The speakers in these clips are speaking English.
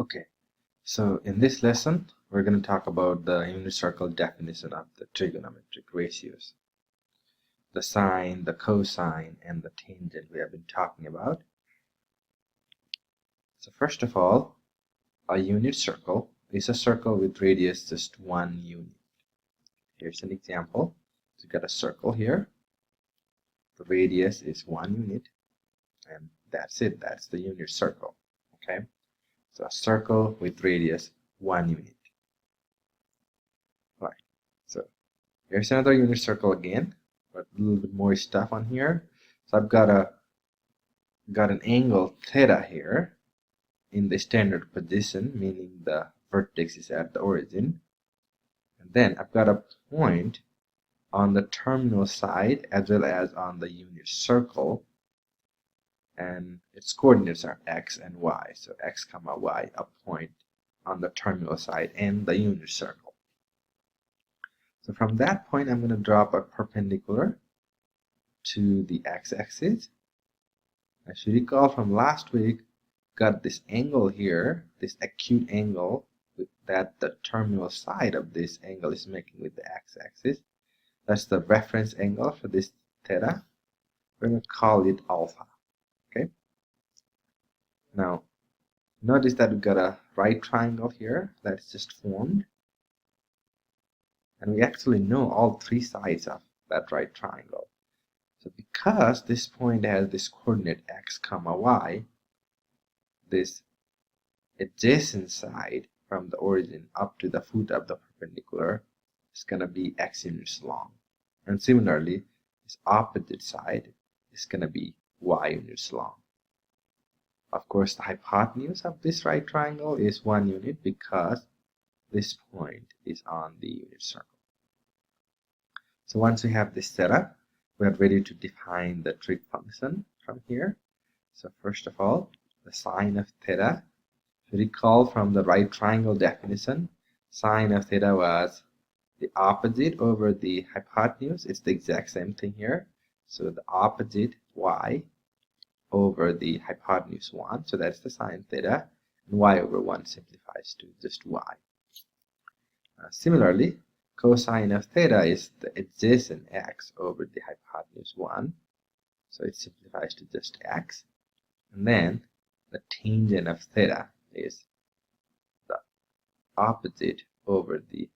Okay, so in this lesson, we're going to talk about the unit circle definition of the trigonometric ratios. The sine, the cosine, and the tangent we have been talking about. So first of all, a unit circle is a circle with radius just 1 unit. Here's an example. So you've got a circle here. The radius is 1 unit, and that's it. That's the unit circle. Okay, so a circle with radius 1 unit. Right. So here's another unit circle again, but a little bit more stuff on here. So I've got an angle theta here in the standard position, meaning the vertex is at the origin. And then I've got a point on the terminal side as well as on the unit circle, and its coordinates are x and y. So x comma y, a point on the terminal side and the unit circle. So from that point, I'm going to drop a perpendicular to the x-axis. As you recall from last week, got this angle here, this acute angle that the terminal side of this angle is making with the x-axis. That's the reference angle for this theta. We're going to call it alpha. Okay. Now, notice that we've got a right triangle here that's just formed. And we actually know all three sides of that right triangle. So because this point has this coordinate x comma y, this adjacent side from the origin up to the foot of the perpendicular is going to be x units long. And similarly, this opposite side is going to be y units long. Of course, the hypotenuse of this right triangle is 1 unit because this point is on the unit circle. So once we have this set up, we are ready to define the trig function from here. So first of all, the sine of theta. If you recall from the right triangle definition, sine of theta was the opposite over the hypotenuse. It's the exact same thing here. So the opposite y over the hypotenuse 1. So that's the sine theta. And y over 1 simplifies to just y. Similarly, cosine of theta is the adjacent x over the hypotenuse 1. So it simplifies to just x. And then the tangent of theta is the opposite over the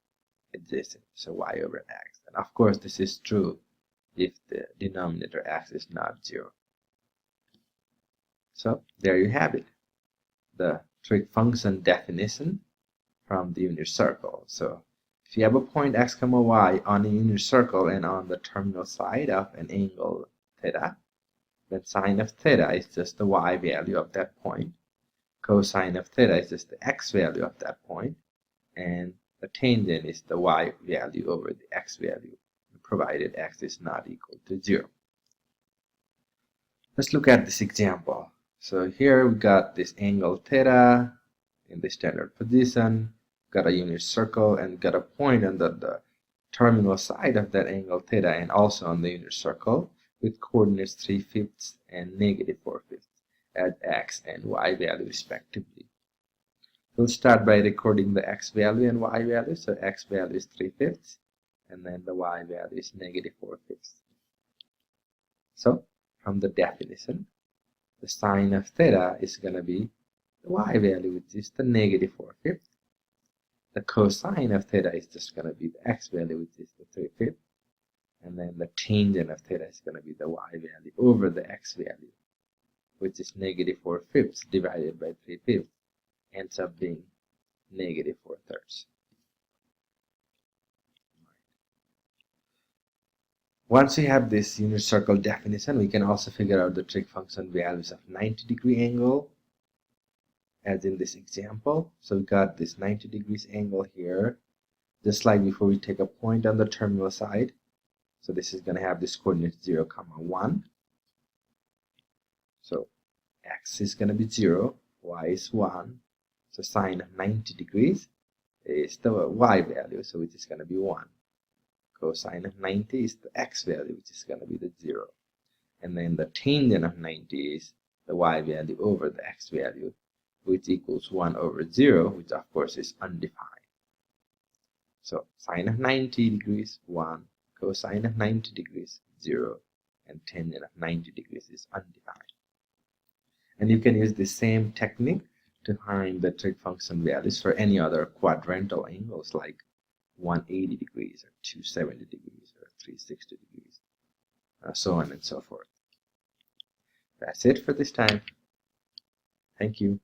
adjacent, so y over x. And of course, this is true if the denominator x is not 0. So there you have it, the trig function definition from the unit circle. So if you have a point x comma y on a unit circle and on the terminal side of an angle theta, then sine of theta is just the y value of that point. Cosine of theta is just the x value of that point. And the tangent is the y value over the x value, provided x is not equal to 0. Let's look at this example. So here we got this angle theta in the standard position, got a unit circle, and got a point on the terminal side of that angle theta and also on the unit circle with coordinates 3/5 and -4/5 at x and y value respectively. We'll start by recording the x value and y value. So x value is 3/5 and then the y value is -4/5. So from the definition, the sine of theta is going to be the y value, which is the -4/5. The cosine of theta is just going to be the x value, which is the 3/5. And then the tangent of theta is going to be the y value over the x value, which is -4/5 divided by 3/5. Ends up being -4/3. Once we have this unit circle definition, we can also figure out the trig function values of 90-degree angle, as in this example. So we got this 90 degrees angle here, just like before we take a point on the terminal side. So this is going to have this coordinate 0, 1. So x is going to be 0, y is 1. So sine of 90 degrees is the y value, so which is going to be 1. Cosine of 90 is the x value, which is going to be the 0. And then the tangent of 90 is the y value over the x value, which equals 1 over 0, which of course is undefined. So sine of 90 degrees 1, cosine of 90 degrees 0, and tangent of 90 degrees is undefined. And you can use the same technique to find the trig function values for any other quadrantal angles like 180 degrees or 270 degrees or 360 degrees, so on and so forth. That's it for this time. Thank you.